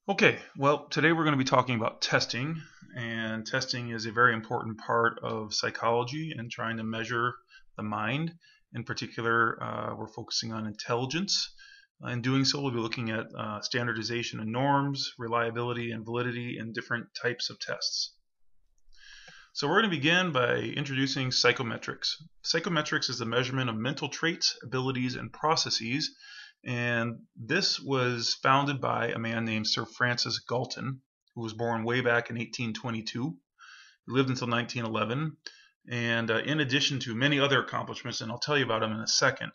Okay, well, today we're going to be talking about testing, and testing is a very important part of psychology and trying to measure the mind. In particular, we're focusing on intelligence. In doing so, we'll be looking at standardization and norms, reliability and validity, and different types of tests. So we're going to begin by introducing psychometrics. Psychometrics is the measurement of mental traits, abilities, and processes, and this was founded by a man named Sir Francis Galton, who was born way back in 1822. He lived until 1911, and in addition to many other accomplishments, and I'll tell you about him in a second,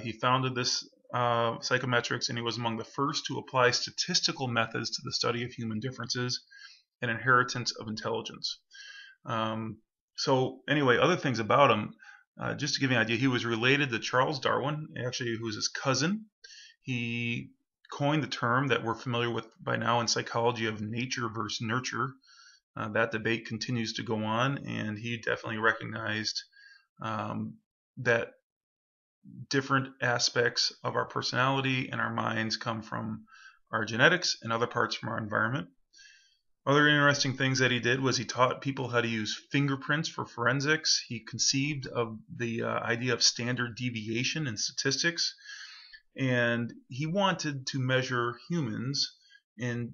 he founded this psychometrics, and he was among the first to apply statistical methods to the study of human differences and inheritance of intelligence. So anyway, other things about him, just to give you an idea, he was related to Charles Darwin, actually, who was his cousin. He coined the term that we're familiar with by now in psychology of nature versus nurture. That debate continues to go on, and he definitely recognized that different aspects of our personality and our minds come from our genetics and other parts from our environment. Other interesting things that he did was he taught people how to use fingerprints for forensics. He conceived of the idea of standard deviation in statistics, and he wanted to measure humans in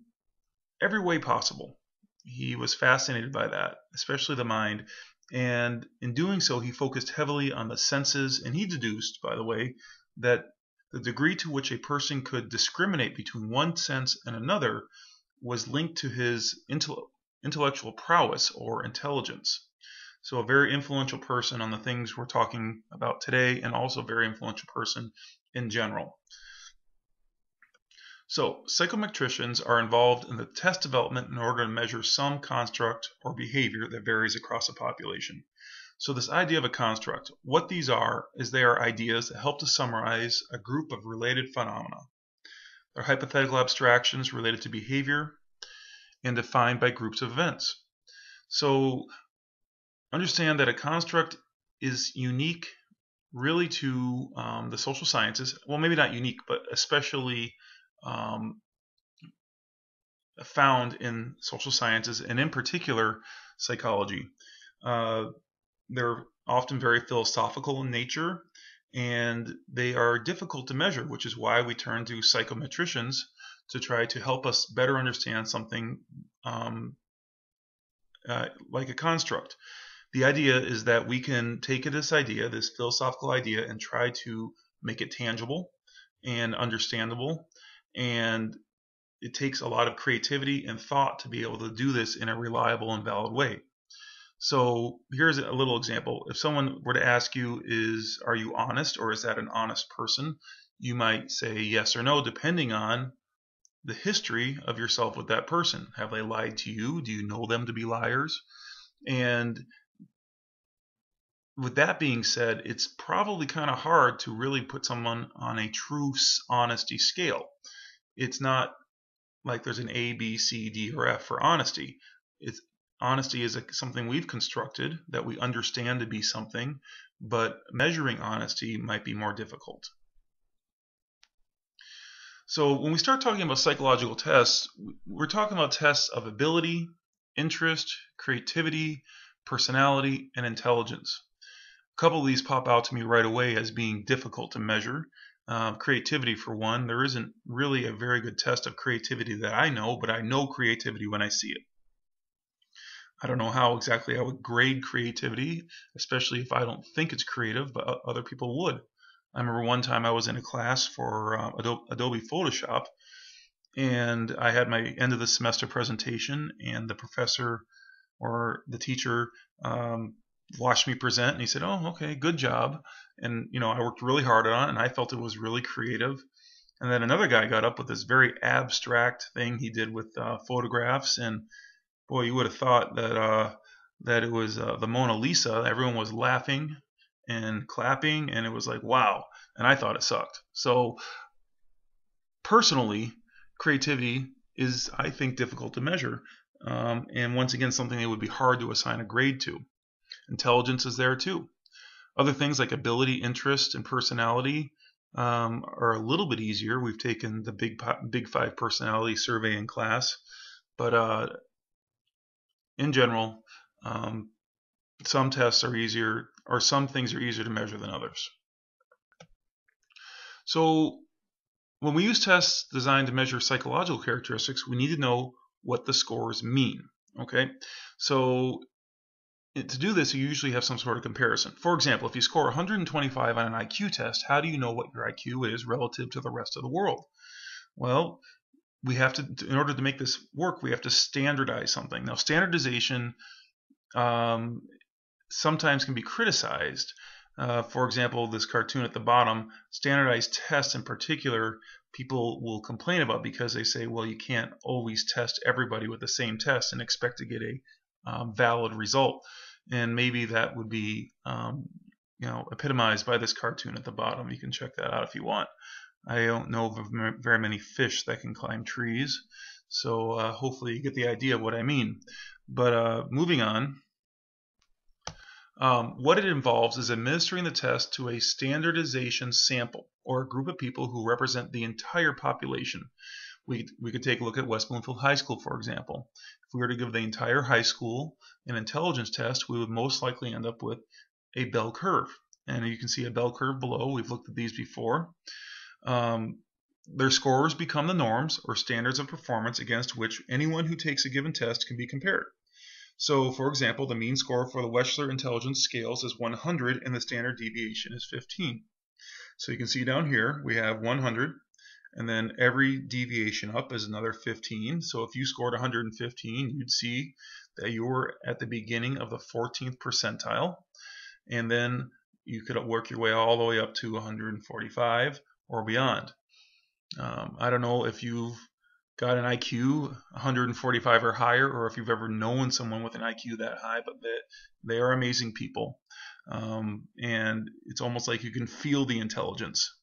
every way possible. He was fascinated by that, especially the mind, and in doing so, he focused heavily on the senses, and he deduced, by the way, that the degree to which a person could discriminate between one sense and another was linked to his intellectual prowess or intelligence. So a very influential person on the things we're talking about today, and also a very influential person in general. So psychometricians are involved in the test development in order to measure some construct or behavior that varies across a population. So this idea of a construct, what these are is they are ideas that help to summarize a group of related phenomena. They're hypothetical abstractions related to behavior and defined by groups of events. So understand that a construct is unique really to the social sciences. Well, maybe not unique, but especially found in social sciences, and in particular psychology. They're often very philosophical in nature, and they are difficult to measure, which is why we turn to psychometricians to try to help us better understand something like a construct. The idea is that we can take this idea, this philosophical idea, and try to make it tangible and understandable, and it takes a lot of creativity and thought to be able to do this in a reliable and valid way. So here's a little example. If someone were to ask you, are you honest, or is that an honest person? You might say yes or no, depending on the history of yourself with that person. Have they lied to you? Do you know them to be liars? And with that being said, it's probably kind of hard to really put someone on a true honesty scale. It's not like there's an A, B, C, D, or F for honesty. Honesty is something we've constructed that we understand to be something, but measuring honesty might be more difficult. So when we start talking about psychological tests, we're talking about tests of ability, interest, creativity, personality, and intelligence. A couple of these pop out to me right away as being difficult to measure. Creativity, for one. There isn't really a very good test of creativity that I know, but I know creativity when I see it. I don't know how exactly I would grade creativity, especially if I don't think it's creative, but other people would. I remember one time I was in a class for Adobe Photoshop, and I had my end of the semester presentation, and the professor or the teacher watched me present, and he said, "Oh, okay, good job." And I worked really hard on it, and I felt it was really creative. And then another guy got up with this very abstract thing he did with photographs, and boy, you would have thought that it was the Mona Lisa. Everyone was laughing and clapping, and it was like, wow. And I thought it sucked. So personally, creativity is, I think, difficult to measure, and once again, something that would be hard to assign a grade to. Intelligence is there too. Other things like ability, interest, and personality, are a little bit easier. We've taken the Big Five personality survey in class, but in general, um, some tests are easier, or some things are easier to measure than others. So when we use tests designed to measure psychological characteristics, we need to know what the scores mean. Okay, so to do this, you usually have some sort of comparison. For example, if you score 125 on an IQ test, how do you know what your IQ is relative to the rest of the world? Well, we have to, in order to make this work, we have to standardize something. Now, standardization sometimes can be criticized. For example, this cartoon at the bottom, standardized tests in particular, people will complain about because they say, well, you can't always test everybody with the same test and expect to get a valid result. And maybe that would be epitomized by this cartoon at the bottom. You can check that out if you want. I don't know of very many fish that can climb trees, so hopefully you get the idea of what I mean. But moving on, what it involves is administering the test to a standardization sample, or a group of people who represent the entire population. We could take a look at West Bloomfield High School, for example. If we were to give the entire high school an intelligence test, we would most likely end up with a bell curve. And you can see a bell curve below. We've looked at these before. Their scores become the norms or standards of performance against which anyone who takes a given test can be compared. So, for example, the mean score for the Wechsler intelligence scales is 100 and the standard deviation is 15. So you can see down here we have 100, and then every deviation up is another 15. So if you scored 115, you'd see that you were at the beginning of the 14th percentile, and then you could work your way all the way up to 145 or beyond. I don't know if you've got an IQ 145 or higher, or if you've ever known someone with an IQ that high, but they are amazing people. And it's almost like you can feel the intelligence.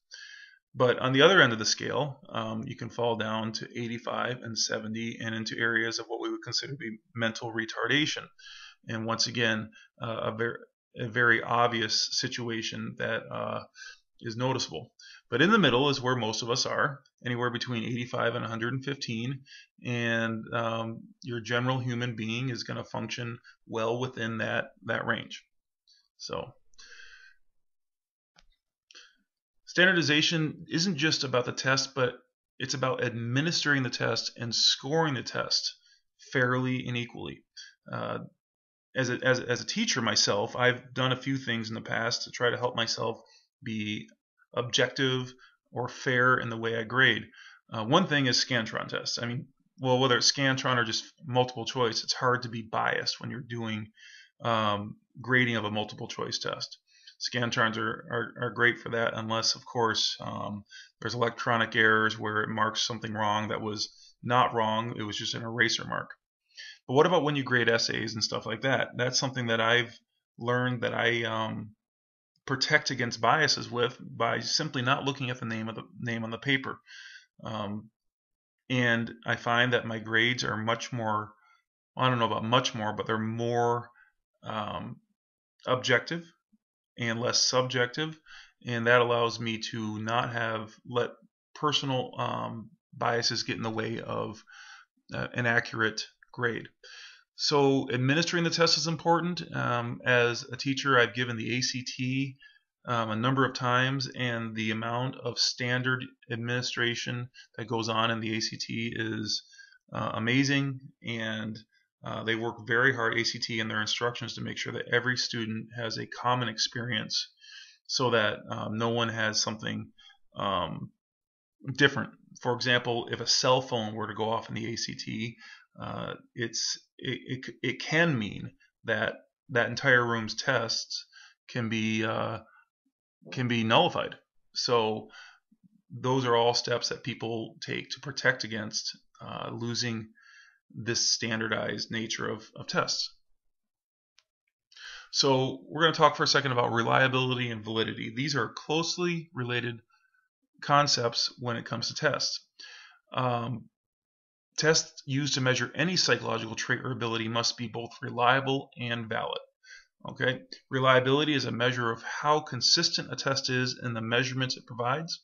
But on the other end of the scale, you can fall down to 85 and 70 and into areas of what we would consider to be mental retardation. And once again, a very obvious situation that is noticeable. But in the middle is where most of us are, anywhere between 85 and 115, and your general human being is going to function well within that range. So standardization isn't just about the test, but it's about administering the test and scoring the test fairly and equally. As a teacher myself, I've done a few things in the past to try to help myself be objective or fair in the way I grade. One thing is Scantron tests. I mean, well, whether it's Scantron or just multiple choice, it's hard to be biased when you're doing grading of a multiple choice test. Scantrons are great for that, unless, of course, there's electronic errors where it marks something wrong that was not wrong. It was just an eraser mark. But what about when you grade essays and stuff like that? That's something that I've learned that I protect against biases with by simply not looking at the name on the paper. And I find that my grades are much more, I don't know about much more, but they're more objective and less subjective, and that allows me to not let personal biases get in the way of an accurate grade. So administering the test is important. As a teacher, I've given the ACT a number of times, and the amount of standard administration that goes on in the ACT is amazing, and they work very hard, ACT, in their instructions to make sure that every student has a common experience so that no one has something different. For example, if a cell phone were to go off in the ACT, it can mean that that entire room's tests can be nullified. So those are all steps that people take to protect against losing this standardized nature of tests. So we're going to talk for a second about reliability and validity. These are closely related concepts when it comes to tests. Tests used to measure any psychological trait or ability must be both reliable and valid. Okay, reliability is a measure of how consistent a test is in the measurements it provides.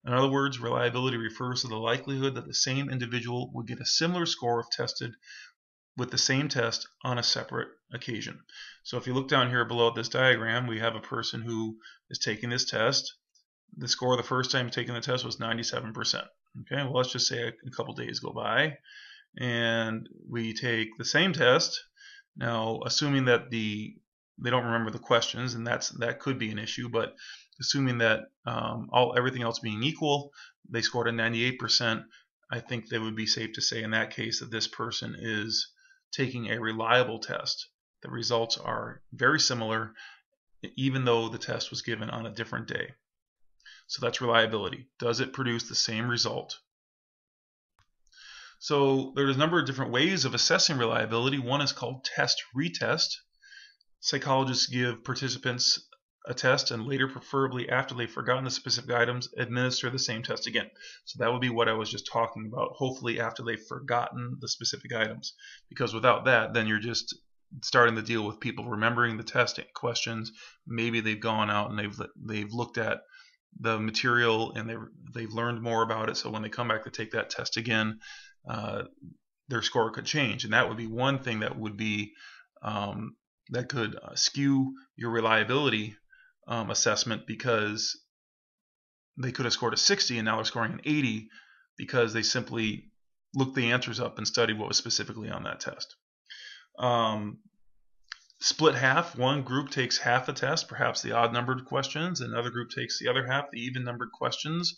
In other words, reliability refers to the likelihood that the same individual would get a similar score if tested with the same test on a separate occasion. So if you look down here below this diagram, we have a person who is taking this test. The score the first time taking the test was 97%. Okay, well, let's just say a couple days go by and we take the same test. Now, assuming that they don't remember the questions, and that could be an issue, but assuming that everything else being equal, they scored a 98%, I think they would be safe to say in that case that this person is taking a reliable test. The results are very similar, even though the test was given on a different day. So that's reliability. Does it produce the same result? So there's a number of different ways of assessing reliability. One is called test-retest. Psychologists give participants a test and later, preferably after they've forgotten the specific items, administer the same test again. So that would be what I was just talking about, hopefully after they've forgotten the specific items. Because without that, then you're just starting to deal with people remembering the test questions. Maybe they've gone out and they've looked at the material and they've learned more about it, so when they come back to take that test again, their score could change, and that would be one thing that would be that could skew your reliability assessment, because they could have scored a 60 and now they're scoring an 80 because they simply looked the answers up and studied what was specifically on that test. Split half. One group takes half the test, perhaps the odd numbered questions, and another group takes the other half, the even numbered questions.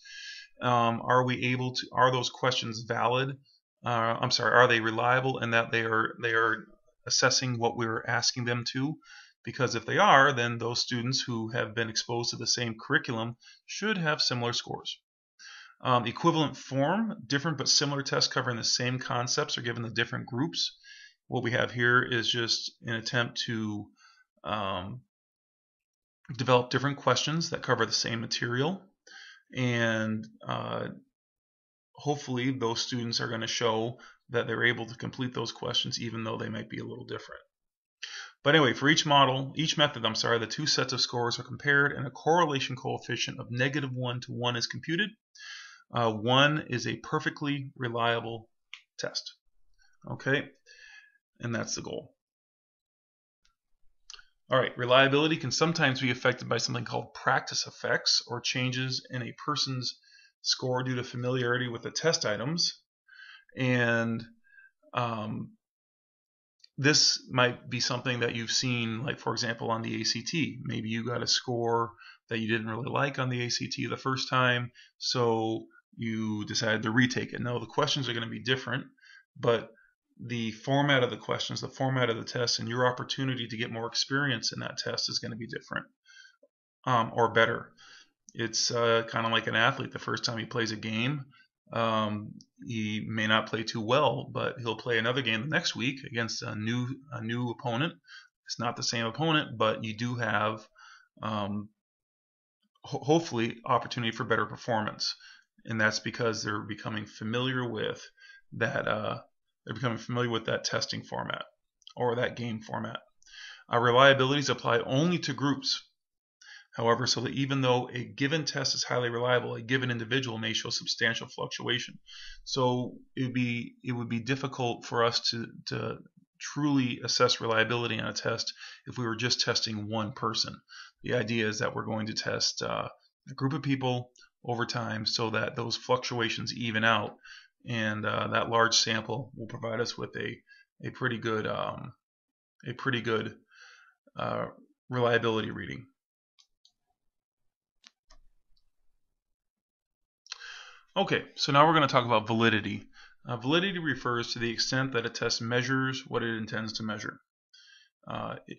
Are those questions valid? Are they reliable in that they are assessing what we're asking them to? Because if they are, then those students who have been exposed to the same curriculum should have similar scores. Equivalent form. Different but similar tests covering the same concepts are given to different groups. What we have here is just an attempt to develop different questions that cover the same material, and hopefully those students are going to show that they're able to complete those questions even though they might be a little different. But anyway, for each method, the two sets of scores are compared and a correlation coefficient of -1 to 1 is computed. 1 is a perfectly reliable test. Okay, and that's the goal. All right, reliability can sometimes be affected by something called practice effects, or changes in a person's score due to familiarity with the test items. And this might be something that you've seen, like for example on the ACT. Maybe you got a score that you didn't really like on the ACT the first time, so you decided to retake it. Now the questions are going to be different, but the format of the questions, the format of the test, and your opportunity to get more experience in that test is going to be different or better. It's kind of like an athlete. The first time he plays a game, he may not play too well, but he'll play another game the next week against a new opponent. It's not the same opponent, but you do have hopefully opportunity for better performance, and that's because they're becoming familiar with that. They're becoming familiar with that testing format or that game format. Reliability is applied only to groups. However, so that even though a given test is highly reliable, a given individual may show substantial fluctuation. So it would be difficult for us to truly assess reliability on a test if we were just testing one person. The idea is that we're going to test a group of people over time so that those fluctuations even out, and that large sample will provide us with a pretty good reliability reading. Okay, so now we're going to talk about validity. Validity refers to the extent that a test measures what it intends to measure.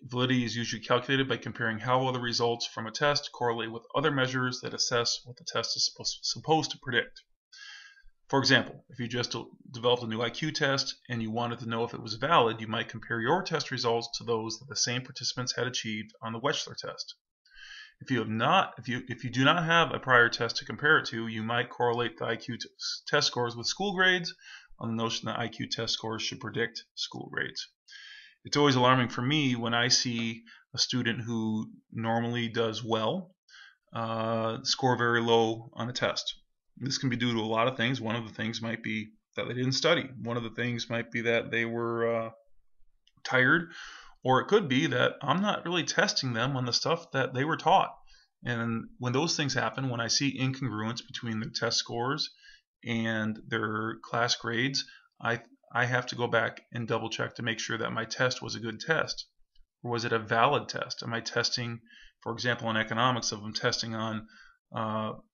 Validity is usually calculated by comparing how well the results from a test correlate with other measures that assess what the test is supposed to predict. For example, if you just developed a new IQ test and you wanted to know if it was valid, you might compare your test results to those that the same participants had achieved on the Wechsler test. If you do not have a prior test to compare it to, you might correlate the IQ test scores with school grades on the notion that IQ test scores should predict school grades. It's always alarming for me when I see a student who normally does well score very low on a test. This can be due to a lot of things. One of the things might be that they didn't study. One of the things might be that they were tired, or it could be that I'm not really testing them on the stuff that they were taught. And when those things happen, when I see incongruence between their test scores and their class grades, I have to go back and double check to make sure that my test was a good test. Or was it a valid test? Am I testing, for example, in economics, if I'm testing on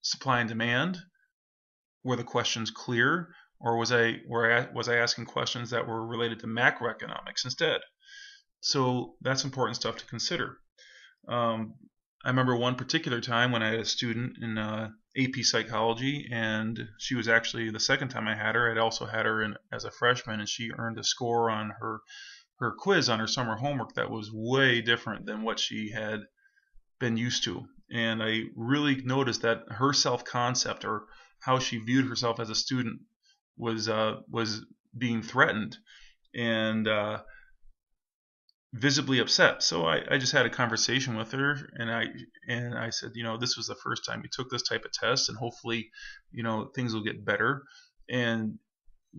supply and demand, were the questions clear, or was I asking questions that were related to macroeconomics instead? So that's important stuff to consider. I remember one particular time when I had a student in AP Psychology, and she was actually the second time I had her. I'd also had her as a freshman, and she earned a score on her quiz on her summer homework that was way different than what she had been used to. And I really noticed that her self-concept, or how she viewed herself as a student, was being threatened and visibly upset. So I just had a conversation with her, and I said, this was the first time you took this type of test, and hopefully, things will get better. And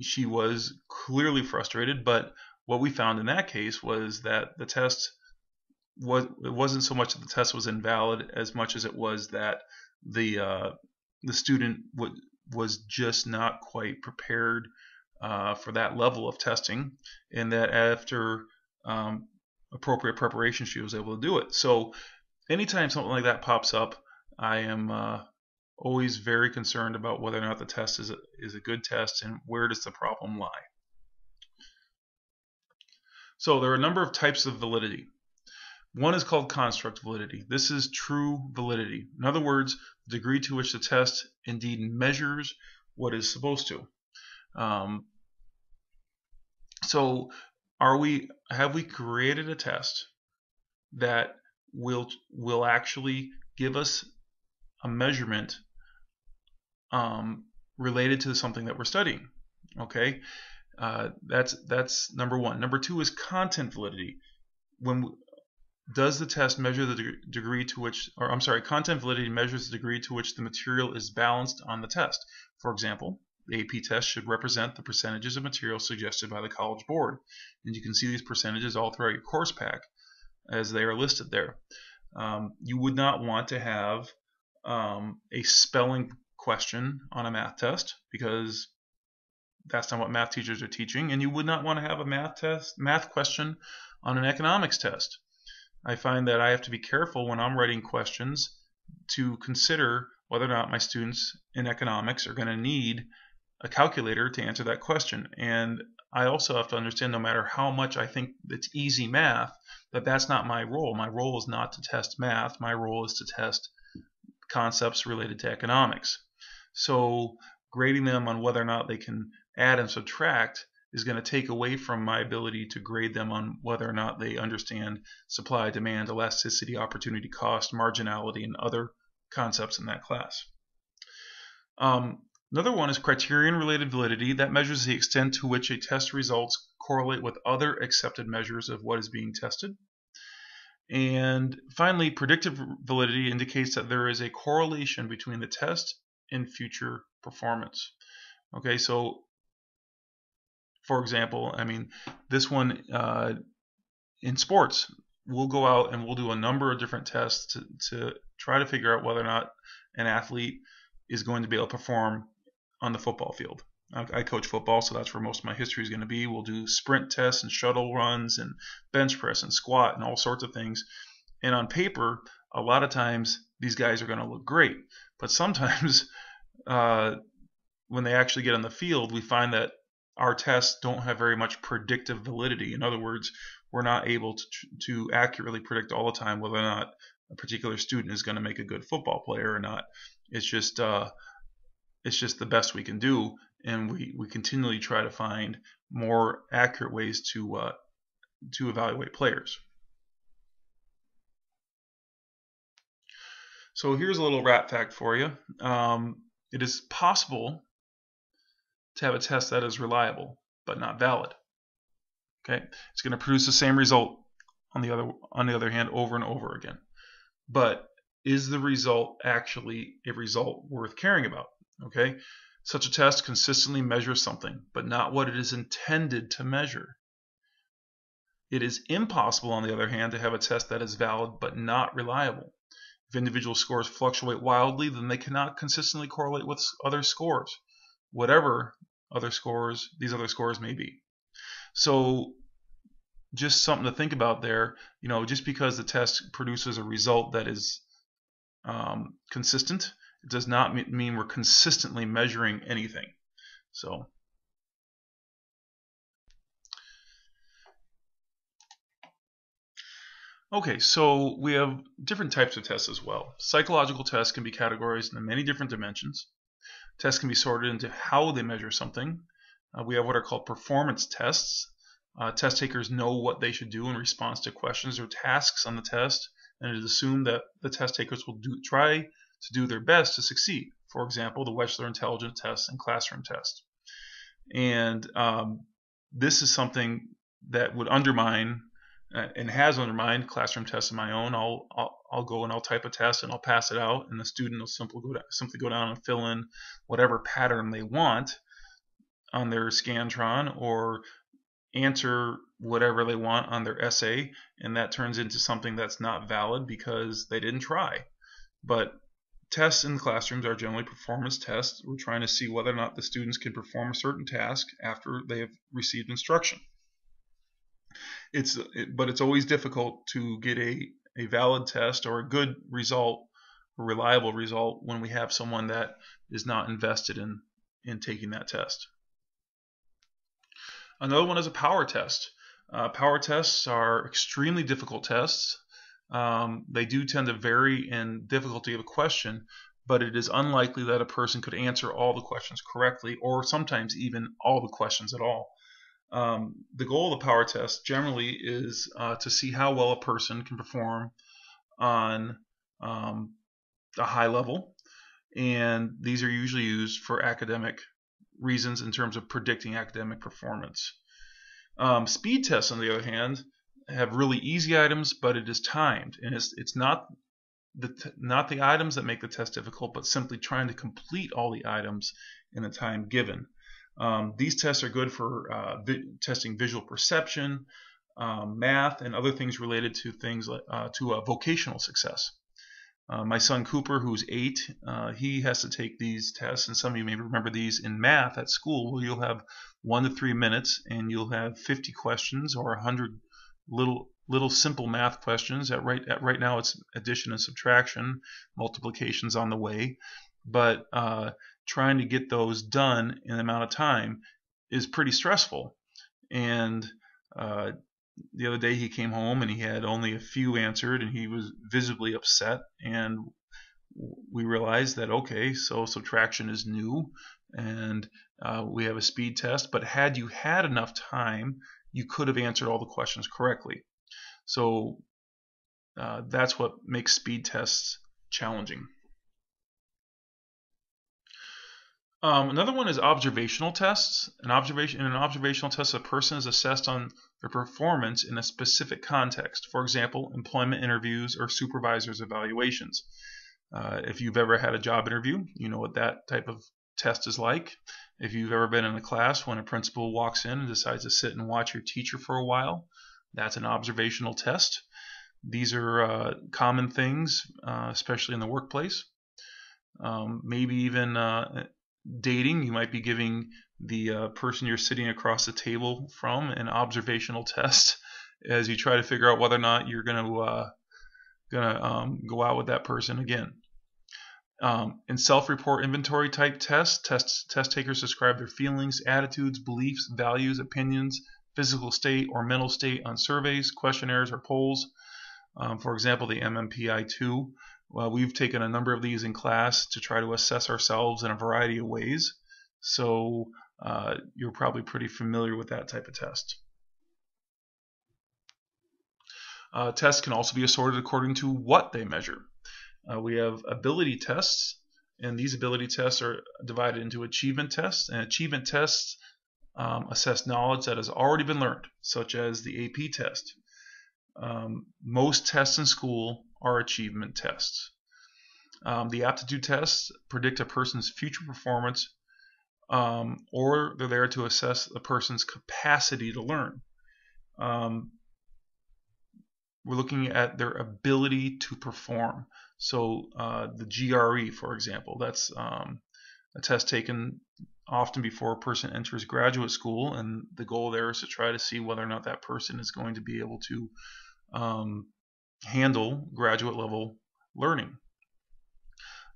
she was clearly frustrated, but what we found in that case was that the test it wasn't so much that the test was invalid as much as it was that the student was just not quite prepared for that level of testing, and that after appropriate preparation she was able to do it. So anytime something like that pops up, I am always very concerned about whether or not the test is a good test, and where does the problem lie. So there are a number of types of validity. One is called construct validity. This is true validity. In other words, the degree to which the test indeed measures what is supposed to. So have we created a test that will actually give us a measurement related to something that we're studying? Okay, that's number one. Number two is content validity. Does the test measure the degree to which, content validity measures the degree to which the material is balanced on the test. For example, the AP test should represent the percentages of material suggested by the College Board. And you can see these percentages all throughout your course pack as they are listed there. You would not want to have a spelling question on a math test, because that's not what math teachers are teaching. And you would not want to have a math question on an economics test. I find that I have to be careful when I'm writing questions to consider whether or not my students in economics are going to need a calculator to answer that question. And I also have to understand, no matter how much I think it's easy math, that's not my role. My role is not to test math. My role is to test concepts related to economics. So grading them on whether or not they can add and subtract is going to take away from my ability to grade them on whether or not they understand supply, demand, elasticity, opportunity cost, marginality, and other concepts in that class. Another one is criterion-related validity. That measures the extent to which a test results correlate with other accepted measures of what is being tested. And finally, predictive validity indicates that there is a correlation between the test and future performance. Okay, so for example, this one in sports, we'll go out and we'll do a number of different tests to try to figure out whether or not an athlete is going to be able to perform on the football field. I coach football, so that's where most of my history is going to be. We'll do sprint tests and shuttle runs and bench press and squat and all sorts of things. And on paper, a lot of times these guys are going to look great. But sometimes when they actually get on the field, we find that our tests don't have very much predictive validity. In other words, we're not able to accurately predict all the time whether or not a particular student is going to make a good football player or not. It's just the best we can do, and we continually try to find more accurate ways to evaluate players. So here's a little rat fact for you. It is possible to have a test that is reliable but not valid. Okay, it's going to produce the same result on the other hand over and over again. But is the result actually a result worth caring about? Okay, such a test consistently measures something, but not what it is intended to measure. It is impossible, on the other hand, to have a test that is valid but not reliable. If individual scores fluctuate wildly, then they cannot consistently correlate with other scores, whatever these other scores may be. So just something to think about there. Just because the test produces a result that is consistent, it does not mean we're consistently measuring anything. So okay, so we have different types of tests as well. Psychological tests can be categorized into many different dimensions. Tests can be sorted into how they measure something. We have what are called performance tests. Test takers know what they should do in response to questions or tasks on the test, and it is assumed that the test takers will try to do their best to succeed. For example, the Wechsler Intelligence Test and classroom test. And this is something that would undermine and has undermined classroom tests of my own. I'll go and I'll type a test and I'll pass it out, and the student will simply go down and fill in whatever pattern they want on their Scantron, or answer whatever they want on their essay, and that turns into something that's not valid because they didn't try. But tests in the classrooms are generally performance tests. We're trying to see whether or not the students can perform a certain task after they have received instruction. But it's always difficult to get a valid test or a good result, a reliable result, when we have someone that is not invested in taking that test. Another one is a power test. Power tests are extremely difficult tests. They do tend to vary in difficulty of a question, but it is unlikely that a person could answer all the questions correctly, or sometimes even all the questions at all. The goal of the power test generally is to see how well a person can perform on a high level, and these are usually used for academic reasons in terms of predicting academic performance. Speed tests, on the other hand, have really easy items, but it is timed, and it's not the items that make the test difficult, but simply trying to complete all the items in the time given. These tests are good for testing visual perception, math, and other things related to things like vocational success. My son Cooper, who's 8, he has to take these tests, and some of you may remember these in math at school, where you'll have 1 to 3 minutes, and you'll have 50 questions or 100 little simple math questions. Right now it's addition and subtraction, multiplications on the way, but trying to get those done in the amount of time is pretty stressful. And the other day he came home and he had only a few answered, and he was visibly upset, and we realized that, okay, so subtraction is new, and we have a speed test, but had you had enough time, you could have answered all the questions correctly. So that's what makes speed tests challenging. Another one is observational tests. In an observational test, a person is assessed on their performance in a specific context. For example, employment interviews or supervisors' evaluations. If you've ever had a job interview, you know what that type of test is like. If you've ever been in a class when a principal walks in and decides to sit and watch your teacher for a while, that's an observational test. These are common things, especially in the workplace. Maybe even dating, you might be giving the person you're sitting across the table from an observational test as you try to figure out whether or not you're going to go out with that person again. In self-report inventory type test takers describe their feelings, attitudes, beliefs, values, opinions, physical state, or mental state on surveys, questionnaires, or polls. For example, the MMPI-2. We've taken a number of these in class to try to assess ourselves in a variety of ways. So you're probably pretty familiar with that type of test. Tests can also be assorted according to what they measure. We have ability tests, and these ability tests are divided into achievement tests. And achievement tests assess knowledge that has already been learned, such as the AP test. Most tests in school are achievement tests. The aptitude tests predict a person's future performance, or they're there to assess a person's capacity to learn. We're looking at their ability to perform. So the GRE, for example, that's a test taken often before a person enters graduate school, and the goal there is to try to see whether or not that person is going to be able to handle graduate level learning.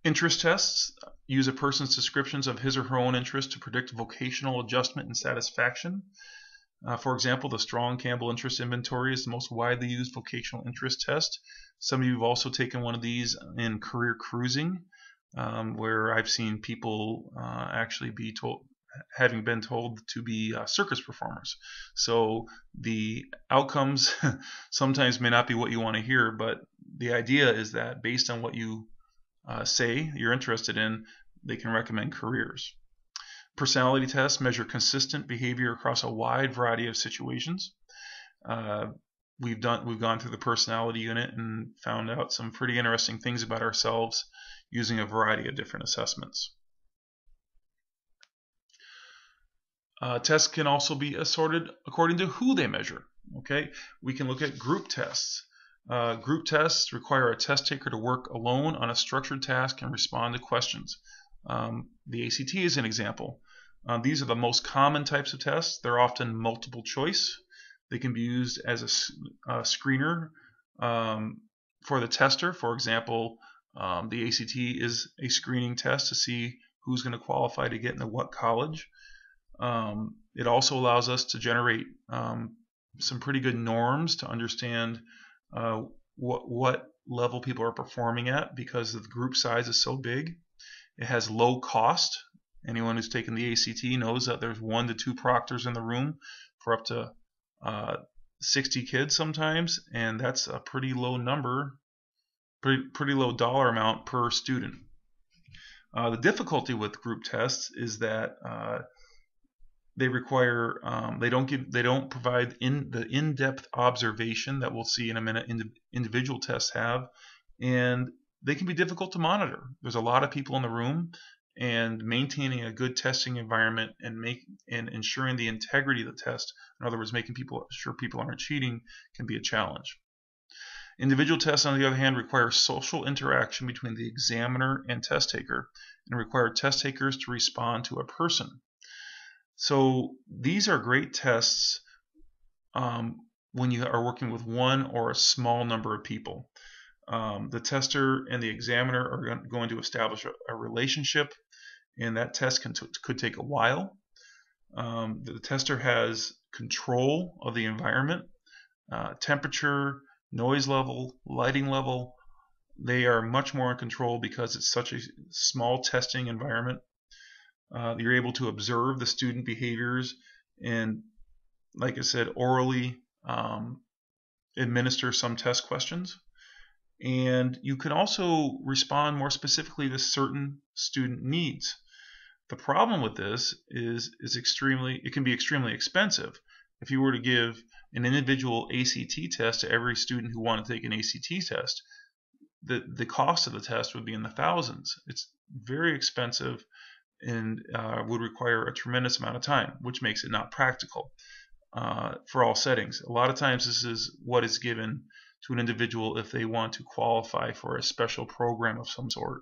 Interest tests use a person's descriptions of his or her own interest to predict vocational adjustment and satisfaction. For example, the Strong Campbell Interest Inventory is the most widely used vocational interest test. Some of you have also taken one of these in career cruising, where I've seen people actually be told, having been told to be circus performers. So the outcomes sometimes may not be what you want to hear, but the idea is that based on what you say you're interested in, they can recommend careers. Personality tests measure consistent behavior across a wide variety of situations. We've gone through the personality unit and found out some pretty interesting things about ourselves using a variety of different assessments. Tests can also be assorted according to who they measure. Okay, we can look at group tests. Group tests require a test taker to work alone on a structured task and respond to questions. The ACT is an example. These are the most common types of tests. They're often multiple choice. They can be used as a screener for the tester. For example, the ACT is a screening test to see who's going to qualify to get into what college. It also allows us to generate some pretty good norms to understand what level people are performing at, because the group size is so big. It has low cost. Anyone who's taken the ACT knows that there's 1 to 2 proctors in the room for up to 60 kids sometimes, and that's a pretty low number, pretty low dollar amount per student. The difficulty with group tests is that they require they don't provide the in-depth observation that we'll see in a minute individual tests have, and they can be difficult to monitor. There's a lot of people in the room, and maintaining a good testing environment and ensuring the integrity of the test, in other words, making sure people aren't cheating, can be a challenge. Individual tests, on the other hand, require social interaction between the examiner and test taker, and require test takers to respond to a person. So these are great tests when you are working with one or a small number of people. The tester and the examiner are going to establish a relationship, and that test could take a while. The tester has control of the environment, temperature, noise level, lighting level. They are much more in control because it's such a small testing environment. You're able to observe the student behaviors and, like I said, orally administer some test questions. And you can also respond more specifically to certain student needs. The problem with this is it can be extremely expensive. If you were to give an individual ACT test to every student who wanted to take an ACT test, the cost of the test would be in the thousands. It's very expensive and would require a tremendous amount of time, which makes it not practical for all settings. A lot of times this is what is given to an individual if they want to qualify for a special program of some sort,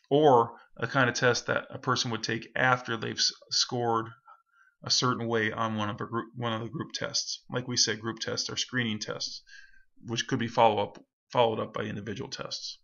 or a kind of test that a person would take after they've scored a certain way on one of the group tests. Like we said, group tests are screening tests, which could be followed up by individual tests.